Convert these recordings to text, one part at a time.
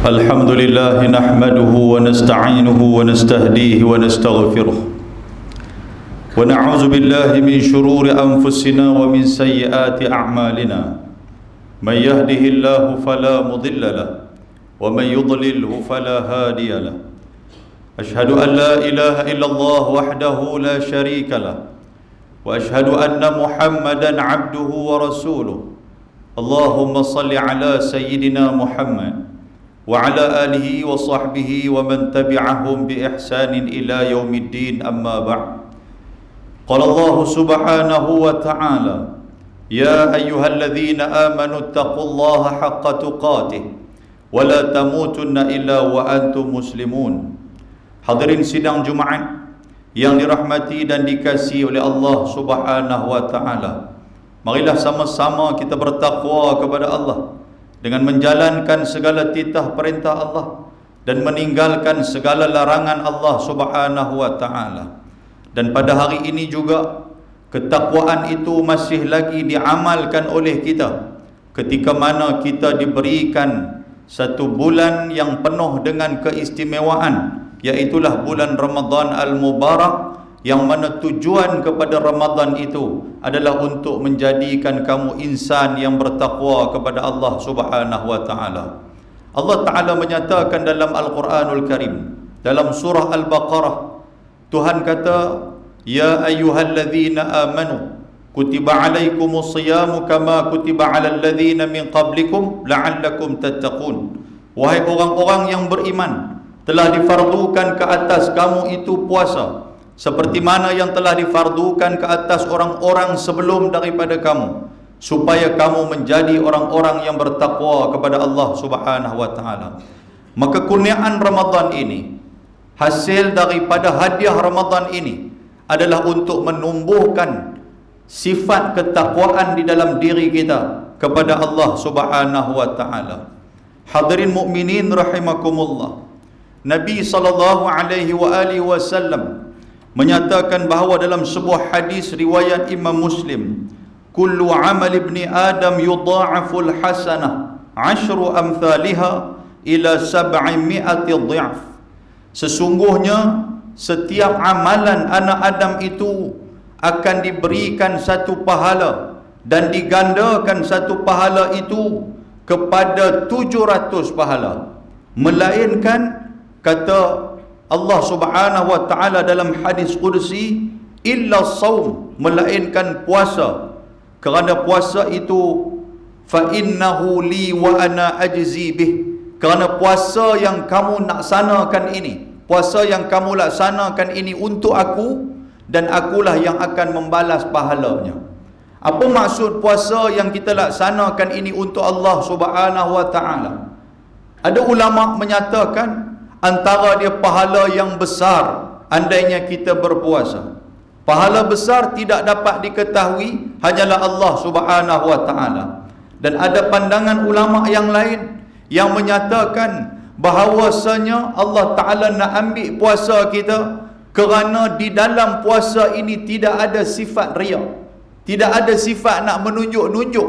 الحمد لله نحمده ونستعينه ونستهديه ونستغفره ونعوذ بالله من شرور أنفسنا ومن سيئات أعمالنا من يهده الله فلا مضل له ومن يضلله فلا هادي له أشهد أن لا إله إلا الله وحده لا شريك له وأشهد أن محمدا عبده ورسوله اللهم صل على سيدنا محمد وعلى آله وصحبه ومن تبعهم بإحسان إلى يوم الدين أما بعد قال الله سبحانه وتعالى يا أيها الذين آمنوا اتقوا الله حق تقاته ولا تموتن إلا وأنتم مسلمون. Hadirin sidang Jumaat yang dirahmati dan dikasihi oleh Allah Subhanahu wa taala. Marilah sama-sama kita bertakwa kepada Allah dengan menjalankan segala titah perintah Allah dan meninggalkan segala larangan Allah Subhanahu wa taala. Dan pada hari ini juga ketakwaan itu masih lagi diamalkan oleh kita ketika mana kita diberikan satu bulan yang penuh dengan keistimewaan, iaitulah bulan Ramadan Al-Mubarak, yang mana tujuan kepada Ramadan itu adalah untuk menjadikan kamu insan yang bertakwa kepada Allah Subhanahu wa taala. Allah Taala menyatakan dalam Al-Quranul Karim dalam surah Al-Baqarah, Tuhan kata, ya ayyuhalladzina amanu kutiba alaikumus siyamu kama kutiba alal ladzina min qablikum la'allakum tattaqun. Wahai orang-orang yang beriman, telah difardukan ke atas kamu itu puasa seperti mana yang telah difardukan ke atas orang-orang sebelum daripada kamu, supaya kamu menjadi orang-orang yang bertakwa kepada Allah Subhanahu wa taala. Maka kurniaan Ramadan ini, hasil daripada hadiah Ramadan ini adalah untuk menumbuhkan sifat ketakwaan di dalam diri kita kepada Allah Subhanahu wa taala. Hadirin mukminin rahimakumullah. Nabi sallallahu alaihi wasallam menyatakan bahawa dalam sebuah hadis riwayat Imam Muslim, kullu amal ibni Adam yudha'aful hasanah 10 amthaliha ila 700 dhi'af. Sesungguhnya setiap amalan anak Adam itu akan diberikan satu pahala dan digandakan satu pahala itu kepada 700 pahala. Melainkan kata Allah Subhanahu wa taala dalam hadis qudsi, illa saum, melainkan puasa, kerana puasa itu fa innahu li wa ana ajzi bih, kerana puasa yang kamu laksanakan ini, puasa yang kamu laksanakan ini untuk aku, dan akulah yang akan membalas pahalanya. Apa maksud puasa yang kita laksanakan ini untuk Allah Subhanahu wa taala? Ada ulama menyatakan antara dia pahala yang besar andainya kita berpuasa. Pahala besar tidak dapat diketahui, hanyalah Allah Subhanahu wa taala. Dan ada pandangan ulama yang lain yang menyatakan bahawasanya Allah Taala nak ambil puasa kita kerana di dalam puasa ini tidak ada sifat riya, tidak ada sifat nak menunjuk-nunjuk,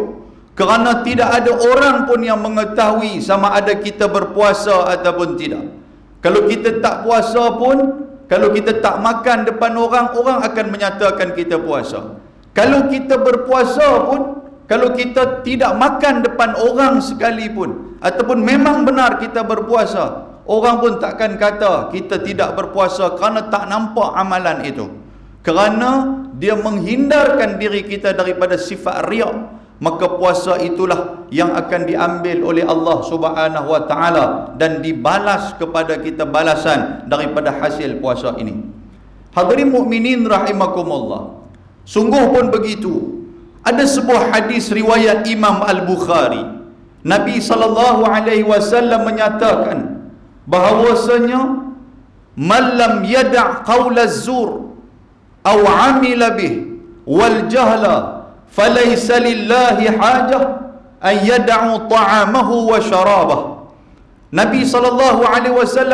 kerana tidak ada orang pun yang mengetahui sama ada kita berpuasa ataupun tidak. Kalau kita tak puasa pun, kalau kita tak makan depan orang, orang akan menyatakan kita puasa. Kalau kita berpuasa pun, kalau kita tidak makan depan orang sekalipun, ataupun memang benar kita berpuasa, orang pun takkan kata kita tidak berpuasa kerana tak nampak amalan itu. Kerana dia menghindarkan diri kita daripada sifat riya, maka puasa itulah yang akan diambil oleh Allah Subhanahu wa taala dan dibalas kepada kita balasan daripada hasil puasa ini. Hadirin mukminin rahimakumullah. Sungguh pun begitu. Ada sebuah hadis riwayat Imam Al-Bukhari. Nabi sallallahu alaihi wasallam menyatakan bahawasanya man lam yada' qaula az-zur aw 'amila bih wal jahla falaysa lillahi hajah an yad'u ta'amahu wa syarabah. Nabi SAW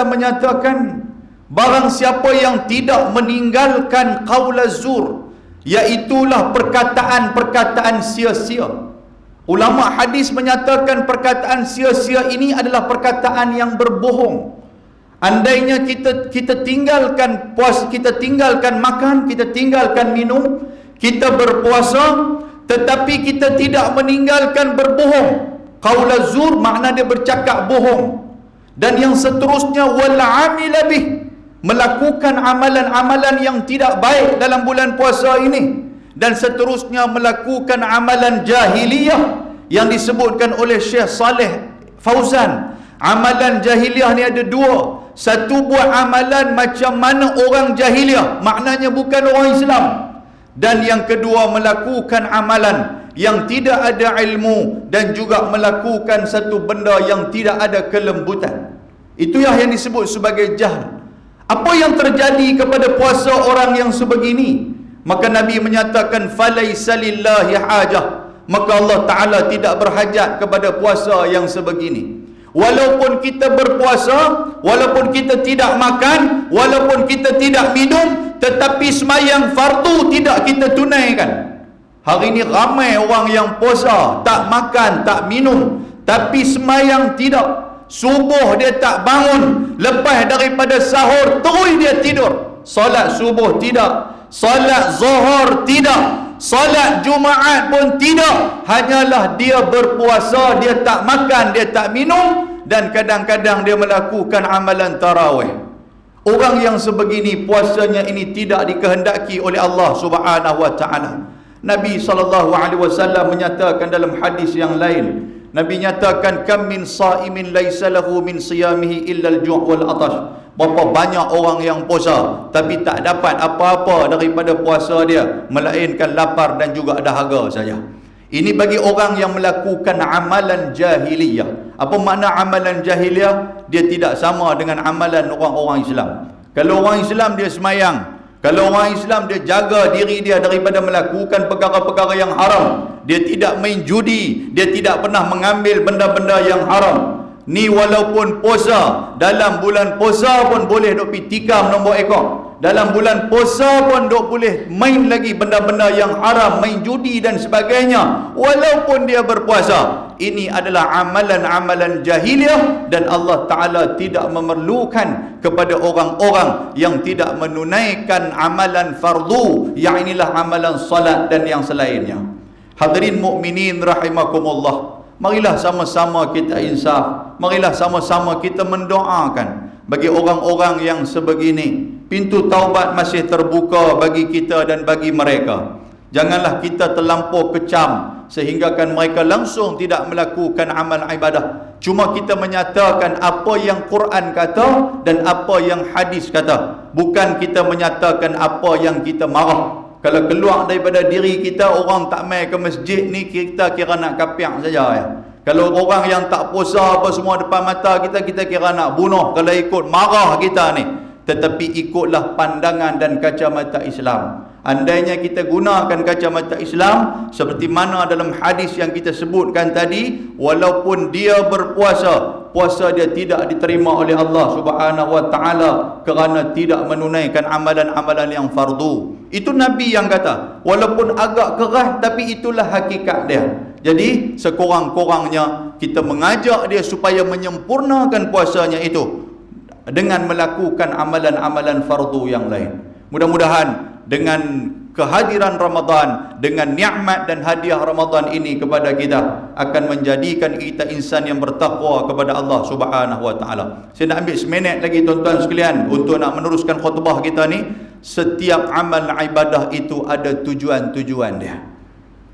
menyatakan, barang siapa yang tidak meninggalkan qaul az-zur, iaitulah perkataan-perkataan sia-sia, Ulama hadis menyatakan perkataan sia-sia ini adalah perkataan yang berbohong. Andainya kita tinggalkan kita tinggalkan makan, kita tinggalkan minum, kita berpuasa, tetapi kita tidak meninggalkan berbohong. Qaula zur makna dia bercakap bohong. Dan yang seterusnya wal amila bih, melakukan amalan-amalan yang tidak baik dalam bulan puasa ini. Dan seterusnya melakukan amalan jahiliyah yang disebutkan oleh Syekh Saleh Fauzan. Amalan jahiliyah ni ada dua. Satu, buat amalan macam mana orang jahiliyah, maknanya bukan orang Islam. Dan yang kedua, melakukan amalan yang tidak ada ilmu dan juga melakukan satu benda yang tidak ada kelembutan. Itu yang disebut sebagai jahl. Apa yang terjadi kepada puasa orang yang sebegini? Maka Nabi menyatakan falaisa lillahi hajah, maka Allah Ta'ala tidak berhajat kepada puasa yang sebegini. Walaupun kita berpuasa, walaupun kita tidak makan, walaupun kita tidak minum, tetapi semayang fardu tidak kita tunaikan. Hari ini ramai orang yang puasa, tak makan, tak minum, tapi semayang tidak. Subuh dia tak bangun, lepas daripada sahur terus dia tidur. Solat subuh tidak, solat zuhur tidak, solat Jumaat pun tidak. Hanyalah dia berpuasa, dia tak makan, dia tak minum, dan kadang-kadang dia melakukan amalan tarawih. Orang yang sebegini puasanya ini tidak dikehendaki oleh Allah Subhanahu wa taala. Nabi SAW menyatakan dalam hadis yang lain, Nabi nyatakan kam min saimin laisa lahu min siyamihi illa al-ju' wal atash. Berapa banyak orang yang puasa tapi tak dapat apa-apa daripada puasa dia melainkan lapar dan juga dahaga saja. Ini bagi orang yang melakukan amalan jahiliyah. Apa makna amalan jahiliyah? Dia tidak sama dengan amalan orang-orang Islam. Kalau orang Islam dia semayang, kalau orang Islam dia jaga diri dia daripada melakukan perkara-perkara yang haram, dia tidak main judi, dia tidak pernah mengambil benda-benda yang haram. Ni walaupun puasa, dalam bulan puasa pun boleh duk pi tikam nombor ekor. Dalam bulan puasa pun duk boleh main lagi benda-benda yang haram, main judi dan sebagainya. Walaupun dia berpuasa, ini adalah amalan-amalan jahiliah dan Allah Ta'ala tidak memerlukan kepada orang-orang yang tidak menunaikan amalan fardu, yang inilah amalan salat dan yang selainnya. Hadirin mukminin rahimakumullah, marilah sama-sama kita insaf, marilah sama-sama kita mendoakan bagi orang-orang yang sebegini. Pintu taubat masih terbuka bagi kita dan bagi mereka. Janganlah kita terlampau kecam sehinggakan mereka langsung tidak melakukan amal ibadah. Cuma kita menyatakan apa yang Quran kata dan apa yang hadis kata. Bukan kita menyatakan apa yang kita marah. Kalau keluar daripada diri kita, orang tak mai ke masjid ni, kita kira nak kapiak saja ya. Kalau orang yang tak puasa apa semua depan mata kita, kita kira nak bunuh kalau ikut marah kita ni. Tetapi ikutlah pandangan dan kacamata Islam. Andainya kita gunakan kacamata Islam seperti mana dalam hadis yang kita sebutkan tadi, walaupun dia berpuasa, puasa dia tidak diterima oleh Allah Subhanahu wa taala kerana tidak menunaikan amalan-amalan yang fardu. Itu Nabi yang kata, walaupun agak keras tapi itulah hakikat dia. Jadi sekurang-kurangnya kita mengajak dia supaya menyempurnakan puasanya itu dengan melakukan amalan-amalan fardu yang lain. Mudah-mudahan dengan kehadiran Ramadan, dengan nikmat dan hadiah Ramadan ini kepada kita, akan menjadikan kita insan yang bertakwa kepada Allah Subhanahu wa taala. Saya nak ambil seminit lagi tuan-tuan sekalian untuk nak meneruskan khutbah kita ni. Setiap amal ibadah itu ada tujuan-tujuan dia.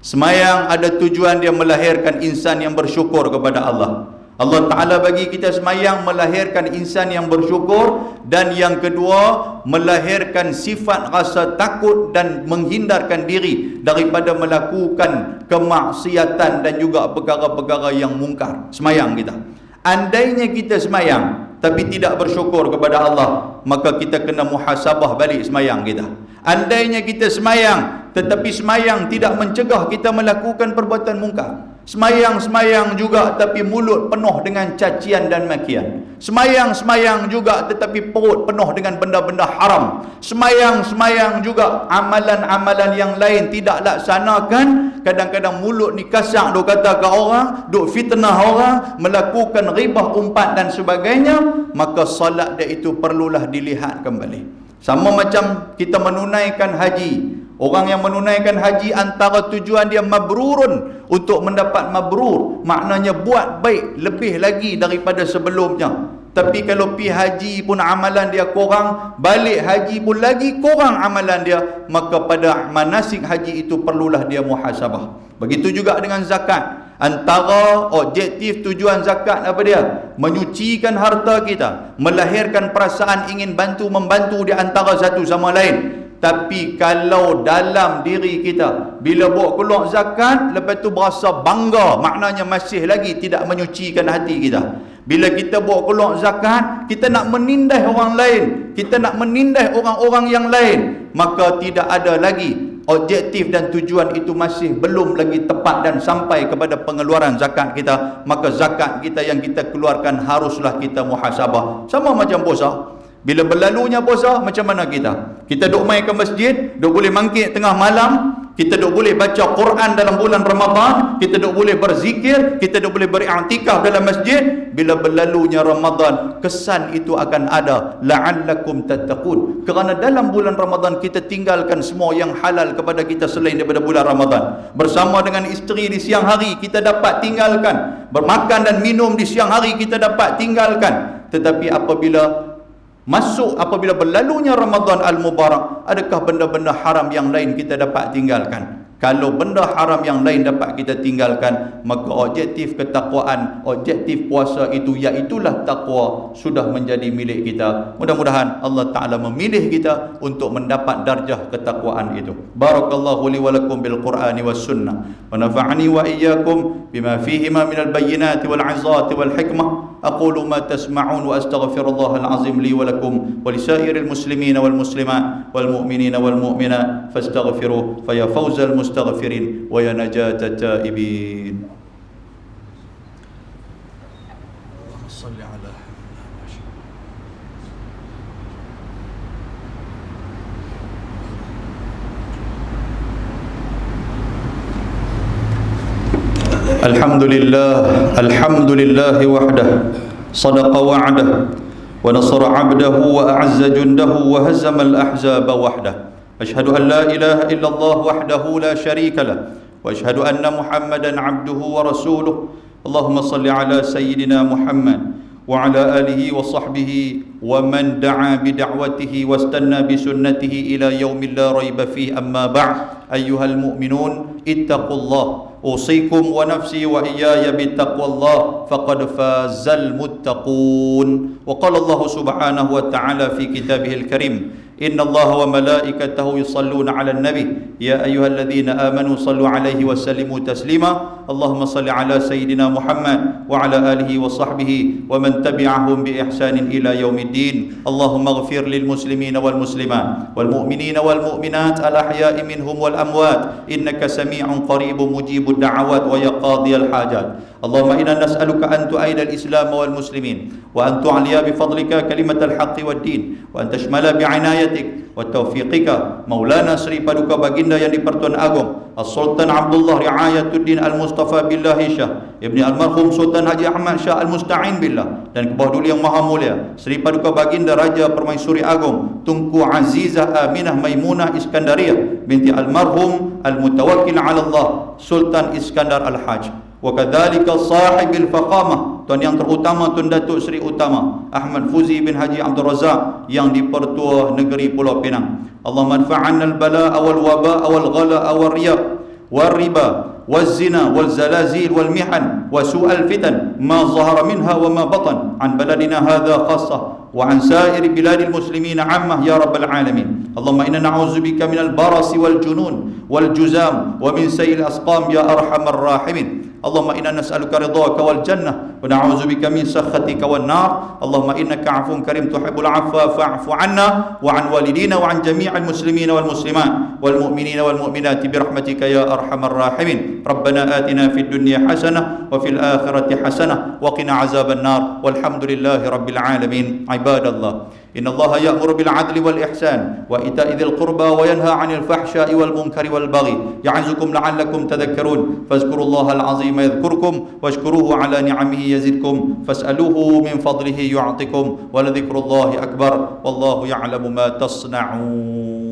Semayang ada tujuan dia melahirkan insan yang bersyukur kepada Allah. Allah Ta'ala bagi kita semayang melahirkan insan yang bersyukur, dan yang kedua melahirkan sifat rasa takut dan menghindarkan diri daripada melakukan kemaksiatan dan juga perkara-perkara yang mungkar. Semayang kita. Andainya kita semayang tapi tidak bersyukur kepada Allah, maka kita kena muhasabah balik semayang kita. Andainya kita semayang tetapi semayang tidak mencegah kita melakukan perbuatan mungkar, Semayang-semayang juga tapi mulut penuh dengan cacian dan makian. Semayang-semayang juga tetapi perut penuh dengan benda-benda haram. Semayang-semayang juga amalan-amalan yang lain tidak laksanakan. Kadang-kadang mulut ni kasar, duk kata ke orang, duk fitnah orang, melakukan ghibah, umpat dan sebagainya. Maka salat dia itu perlulah dilihat kembali. Sama macam kita menunaikan haji. Orang yang menunaikan haji antara tujuan dia mabrurun, untuk mendapat mabrur, maknanya buat baik lebih lagi daripada sebelumnya. Tapi kalau pi haji pun amalan dia kurang, balik haji pun lagi kurang amalan dia, maka pada manasik haji itu perlulah dia muhasabah. Begitu juga dengan zakat. Antara objektif tujuan zakat apa dia? Menyucikan harta kita, melahirkan perasaan ingin bantu-membantu di antara satu sama lain. Tapi kalau dalam diri kita bila bawa keluar zakat, lepas tu berasa bangga, maknanya masih lagi tidak menyucikan hati kita. Bila kita bawa keluar zakat, kita nak menindai orang lain, kita nak menindai orang-orang yang lain, maka tidak ada lagi objektif dan tujuan itu, masih belum lagi tepat dan sampai kepada pengeluaran zakat kita. Maka zakat kita yang kita keluarkan haruslah kita muhasabah. Sama macam puasa. Bila berlalunya puasa, macam mana kita? Kita duk main ke masjid, duk boleh mangkit tengah malam, kita duk boleh baca Quran dalam bulan Ramadan, kita duk boleh berzikir, kita duk boleh beriktikaf dalam masjid. Bila berlalunya Ramadan, kesan itu akan ada, la'allakum tattaqun. Kerana dalam bulan Ramadan kita tinggalkan semua yang halal kepada kita selain daripada bulan Ramadan. Bersama dengan isteri di siang hari kita dapat tinggalkan, bermakan dan minum di siang hari kita dapat tinggalkan. Tetapi apabila berlalunya Ramadan Al-Mubarak, adakah benda-benda haram yang lain kita dapat tinggalkan? Kalau benda haram yang lain dapat kita tinggalkan, maka objektif ketakwaan, objektif puasa itu, iaitulah takwa, sudah menjadi milik kita. Mudah-mudahan Allah Ta'ala memilih kita untuk mendapat darjah ketakwaan itu. Barakallahu li wa lakum bil Qur'ani was sunnah, wa nafa'ani wa iyyakum bima fihima minal bayyinati wal 'izati wal hikmah. أقول ما تسمعون وأستغفر الله العظيم لي ولكم ولسائر المسلمين والمسلمات والمؤمنين والمؤمنات فاستغفروه فيا فوز المستغفرين ويا نجاة التائبين. اللهم صل على الحمد لله وحده صدق وعده ونصر عبده وأعز جنده وهزم الأحزاب وحده. أشهد أن لا إله إلا الله وحده لا شريك له وأشهد أن محمدا عبده ورسوله. اللهم صل على سيدنا محمد وعلى آله وصحبه ومن دعا بدعوته واستنى بسنته إلى يوم لا ريب فيه. أما بعد، أيها المؤمنون اتقوا الله، أوصيكم ونفسي وإياي بتقوى الله فقد فاز المتقون. وقال الله سبحانه وتعالى في كتابه الكريم: إن الله وملائكته يصلون على النبي يا أيها الذين آمنوا صلوا عليه وسلموا تسليما. اللهم صل على سيدنا محمد وعلى آله وصحبه ومن تبعهم بإحسان إلى يوم الدين. اللهم اغفر للمسلمين والمسلمات والمؤمنين والمؤمنات الأحياء منهم والأموات إنك سميع قريب مجيب الدعوات ويا قاضي الحاجات. اللهم إنا نسألك أن تؤيد الإسلام والمسلمين وأن تعلي بفضلك كلمة الحق والدين وأن تشمل بعنايتك وتوفيقك مولانا Sri Paduka Baginda yang di-Pertuan Agong As-Sultan Abdullah Riayatuddin Al-Mustafa Billahi Shah Ibni Almarhum Sultan Haji Ahmad Shah Al-Musta'in Billah, dan ke bawah duli yang maha mulia Sri Paduka Baginda Raja Permaisuri Agong Tunku Azizah Aminah Maimunah Iskandariyah binti Almarhum Al-Mutawakkil ala Allah Sultan Iskandar Al-Haj, wa kadzalika sahibil faqamah, tuan yang terutama Tun Datuk Seri Utama Ahmad Fuzi bin Haji Abdul Razak yang di-Pertua Negeri Pulau Pinang. Allahumma anfa'anna al-bala'a wal waba'a wal ghala'a wal riya' wal riba wal zina wal zalazil wal mihan wa su'al fitan ma zahara minha wa ma batan an baladina hadha khassah wa an sa'iri biladil muslimin 'ammah ya rabbal alamin. Allahumma inna na'udzubika minal barasi wal junun wal juzam wa min sayil asqam ya arhamar rahimin. اللهم إنا نسألك رضاك والجنة ونعوذ بك من سخطك والنار اللهم إنك عفو كريم تحب العفو فاعف عنا وعن والدينا وعن جميع المسلمين والمسلمات والمؤمنين والمؤمنات برحمتك يا أرحم الراحمين ربنا آتنا في الدنيا حسنة وفي الآخرة حسنة وقنا عذاب النار والحمد لله رب العالمين عباد الله إن الله يأمر بالعدل والإحسان وإيتاء ذي القربى وينهى عن الفحشاء والمنكر والبغي يعظكم لعلكم تذكرون فاذكروا الله العظيم يذكركم واشكروه على نعمه يزدكم فاسألوه من فضله يعطكم ولذكر الله أكبر والله يعلم ما تصنعون